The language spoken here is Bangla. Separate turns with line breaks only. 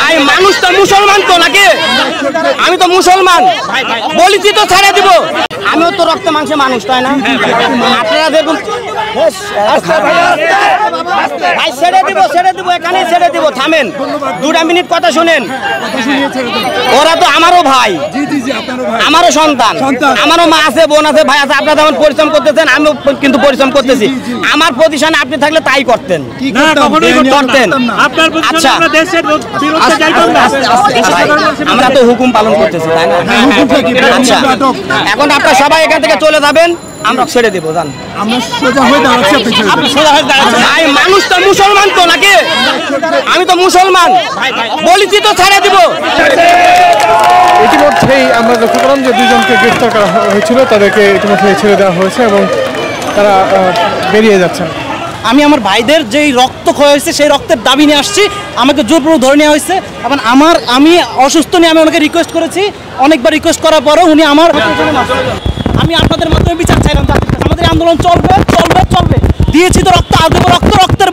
ভাই মানুষ তো মুসলমান তো নাকি? আমি তো মুসলমান, বলেছি তো ছেড়ে দিব। আমিও তো রক্ত মাংসে মানুষ, তাই না? আপনারা দেখুন, ভাই ছেড়ে দিব, এখানেই ছেড়ে দিব। থামেন, 2 মিনিট কথা শুনেন। ওরা তো আমারও ভাই, আমারও সন্তান, আমারও মা আছে, বোন আছে, ভাই আছে। আপনারা যেমন পরিশ্রম করতেছেন, আমিও কিন্তু পরিশ্রম করতেছি। আমার পজিশনে আপনি থাকলে তাই করতেন। আচ্ছা, আমরা তো হুকুম পালন করতেছি, তাই না? আচ্ছা, এখন আপনারা সবাই এখান থেকে চলে যাবেন, আমরা ছেড়ে দেবো। জান, ভাই মানুষ তো মুসলমান তো নাকি? আমি তো মুসলমান, বলেছি তো ছেড়ে দিব।
ইতিমধ্যেই আমরা লক্ষ্য করলাম যে 2 জনকে গ্রেফতার করা হয়েছিল, তাদেরকে ইতিমধ্যে ছেড়ে দেওয়া হয়েছে এবং তারা বেরিয়ে যাচ্ছেন।
আমি আমার ভাইদের যেই রক্ত ক্ষয় হয়েছে সেই রক্তের দাবি নিয়ে আসছি। আমাকে জোরপূর্বক ধরে নেওয়া হয়েছে এবং আমি অসুস্থ নিয়ে আমি ওনাকে রিকোয়েস্ট করেছি। অনেকবার রিকোয়েস্ট করার পরেও উনি আমি আপনাদের মাধ্যমে বিচার চাইলাম। আমাদের আন্দোলন চলবে, দিয়েছি তো রক্ত, রক্তের